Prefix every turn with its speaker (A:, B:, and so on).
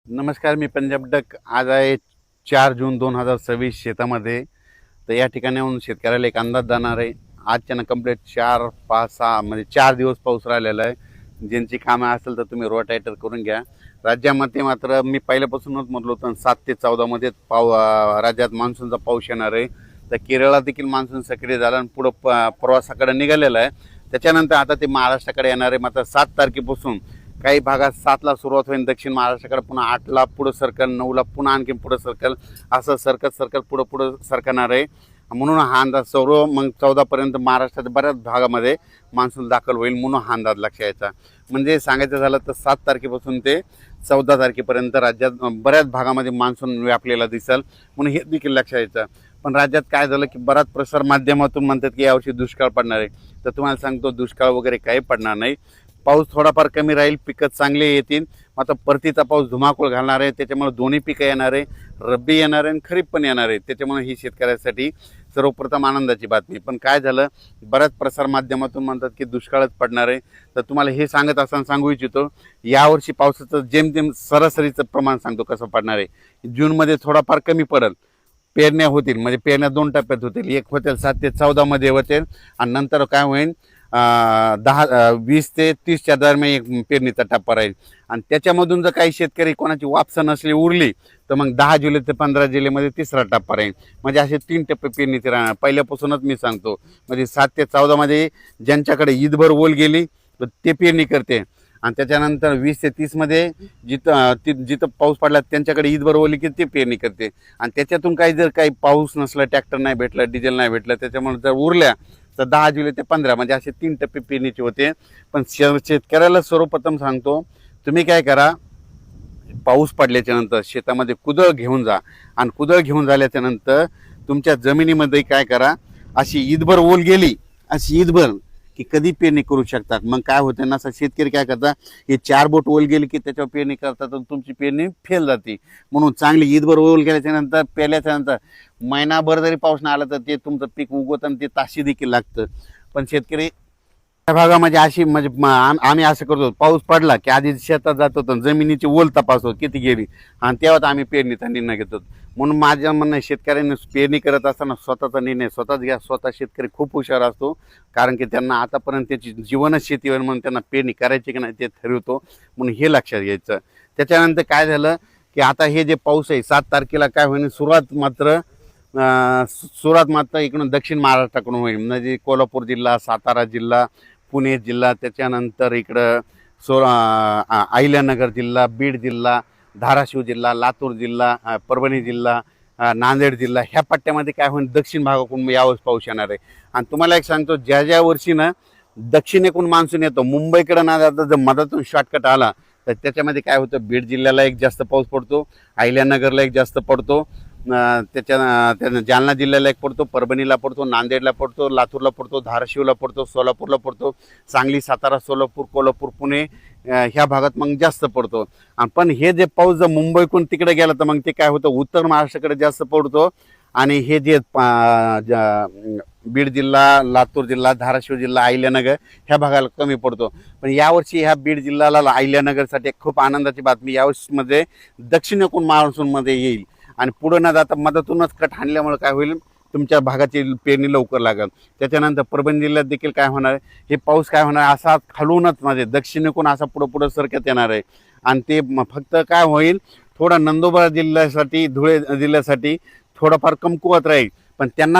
A: नमस्कार, मी पंजाब डक. आज आहे 4 जून 2026. शेतामध्ये तर या ठिकाणी येऊन शेतकऱ्याला एक अंदाज जाणार आहे. आजच्यानं कंप्लीट 4-5-6 म्हणजे 4 दिवस पाऊस राहिलेला आहे. ज्यांची कामं असेल तर तुम्ही रोटायटर करून घ्या. राज्यामध्ये मात्र मी पहिल्यापासूनच म्हटलं होतं 7 ते 14 मध्ये राज्यात मान्सूनचा पाऊस येणार आहे. तर केरळला देखील मान्सून सक्रिय झाला आणि पुढं प्रवासाकडे निघालेला आहे. त्याच्यानंतर आता ते महाराष्ट्राकडे येणार आहे. मात्र 7 तारखेपासून काही भागात 7ला सुरुवात होईल, दक्षिण महाराष्ट्राकडे पुन्हा 8ला पुढं सरकल, 9ला पुन्हा आणखी पुढं सरकल, असं सरकत पुढं सरकणार आहे. म्हणून हा अंदाज सर्व मग 14पर्यंत महाराष्ट्राच्या बऱ्याच भागामध्ये मान्सून दाखल होईल, म्हणून हा अंदाज लक्ष यायचा. म्हणजे सांगायचं झालं तर 7 तारखेपासून ते 14 तारखेपर्यंत राज्यात बऱ्याच भागामध्ये मान्सून व्यापलेला दिसेल, म्हणून हे देखील लक्ष यायचं. पण राज्यात काय झालं की बराच प्रसार माध्यमातून म्हणतात की यावर्षी दुष्काळ पडणार आहे. तर तुम्हाला सांगतो, दुष्काळ वगैरे काही पडणार नाही. पाऊस थोडाफार कमी राहील, पिकं चांगले येतील. मात्र परतीचा पाऊस धुमाकूळ घालणार आहे. त्याच्यामुळे दोन्ही पिकं येणार आहे, रब्बी येणार आहे आणि खरीप पण येणार आहे. त्याच्यामुळे ही शेतकऱ्यासाठी सर्वप्रथम आनंदाची बातमी. पण काय झालं, बऱ्याच प्रसार माध्यमातून म्हणतात की दुष्काळच पडणार आहे. तर तुम्हाला हे सांगत असताना सांगू इच्छितो, यावर्षी पावसाचं जेमतेम सरासरीचं प्रमाण सांगतो कसं पडणार आहे. जूनमध्ये थोडाफार कमी पडेल, पेरण्या होतील, म्हणजे पेरण्या 2 टप्प्यात होतील. एक होतील 7 ते 14 मध्ये होतील आणि नंतर काय होईल 20 ते 30च्या दरम्यान एक पेरणीचा टप्पा राहील. आणि त्याच्यामधून जर काही शेतकरी कोणाची वापसा नसली उरली तर मग 10 जुलै ते 15 जुलैमध्ये तिसरा टप्पा राहील. म्हणजे असे 3 टप्पे पेरणीचे राहणार. पहिल्यापासूनच मी सांगतो, म्हणजे 7 ते 14 मध्ये ज्यांच्याकडे ईदभर ओल गेली तर ते पेरणी करते. आणि त्याच्यानंतर 20 ते 30 मध्ये जिथं पाऊस पडला त्यांच्याकडे ईदभर ओली की ते पेरणी करते. आणि त्याच्यातून जर काही पाऊस नसला, ट्रॅक्टर नाही भेटला, डिझेल नाही भेटलं, त्याच्यामुळे जर उरल्या तर 10 जुलै ते 15 म्हणजे असे 3 टप्पे पेरणीचे होते. पण शेतकऱ्याला सर्वप्रथम सांगतो, तुम्ही काय करा, पाऊस पडल्याच्या नंतर शेतामध्ये कुदळ घेऊन जा. आणि कुदळ घेऊन झाल्याच्या नंतर तुमच्या जमिनीमध्ये काय करा, अशी ईदभर ओल गेली, अशी ईदभर की कधी पेरणी करू शकतात. मग काय होतं ना, शेतकरी काय करतात, हे 4 बोट ओल गेली की त्याच्यावर पेरणी करतात आणि तुमची पेरणी फेल जाते. म्हणून चांगली ईदभर ओल गेल्याच्या नंतर, पेरल्याच्या नंतर महिनाभर जरी पाऊस नाही आला तर ते तुमचं पीक उगवतं आणि ते ताशी देखील लागतं. पण शेतकरी त्या भागामध्ये अशी म्हणजे आम्ही असं करतो, पाऊस पडला की आधी शेतात जातो तर जमिनीची ओल तपासतो किती गेली, आणि तेव्हाच आम्ही पेरणीचा निर्णय घेतो. म्हणून माझ्या म्हणणं, शेतकऱ्यांनी पेरणी करत असताना स्वतःचा निर्णय स्वतःच घ्या. स्वतः शेतकरी खूप हुशार असतो, कारण की त्यांना आतापर्यंत त्याची जीवनच शेतीवर, म्हणून त्यांना पेरणी करायची की नाही ते ठरवतो. म्हणून हे लक्षात घ्यायचं. त्याच्यानंतर काय झालं की आता हे जे पाऊस आहे 7 तारखेला काय होईल, सुरुवात मात्र इकडून दक्षिण महाराष्ट्राकडून होईल. म्हणजे कोल्हापूर जिल्हा, सातारा जिल्हा, पुणे जिल्हा, त्याच्यानंतर इकडं अहिल्यानगर जिल्हा, बीड जिल्हा, धाराशिव जिल्हा, लातूर जिल्हा, परभणी जिल्हा, नांदेड जिल्हा, ह्या पट्ट्यामध्ये काय होईल, दक्षिण भागाकडून यावेळेस पाऊस येणार आहे. आणि तुम्हाला एक सांगतो, ज्या वर्षी ना दक्षिणेकडून मान्सून येतो, मुंबईकडे ना जाता जर मधातून शॉर्टकट आला तर त्याच्यामध्ये काय होतं, बीड जिल्ह्याला एक जास्त पाऊस पडतो, अहिल्यानगरला एक जास्त पडतो, त्याच्या जालना जिल्ह्याला एक पडतो, परभणीला पडतो, नांदेडला पडतो, लातूरला पडतो, धाराशिवला पडतो, सोलापूरला पडतो, सांगली, सातारा, सोलापूर, कोल्हापूर, पुणे ह्या भागात मग जास्त पडतो. पण हे जे पाऊस जर मुंबईकडून तिकडे गेला तर मग ते काय होतं, उत्तर महाराष्ट्राकडे जास्त पडतो. आणि हे जे बीड जिल्हा, लातूर जिल्हा, धाराशिव जिल्हा, अहिल्यानगर ह्या भागाला कमी पडतो. पण यावर्षी ह्या बीड जिल्ह्याला, अहिल्यानगरसाठी खूप आनंदाची बातमी, यावर्षीमध्ये दक्षिणेकडून मान्सूनमध्ये येईल. आणि पुढे न जाता मधातूनच कट हाणल्यामुळे काय होईल, तुमच्या भागाची पेरणी लवकर लागेल. त्याच्यानंतर परभणी जिल्ह्यात देखील काय होणार आहे, हे पाऊस काय होणार, असा खालूनच म्हणजे दक्षिणेकडून असा पुढं सरकत येणार आहे. आणि ते फक्त काय होईल, थोडा नंदुरबार जिल्ह्यासाठी, धुळे जिल्ह्यासाठी थोडंफार कमकुवत राहील. पण त्यांना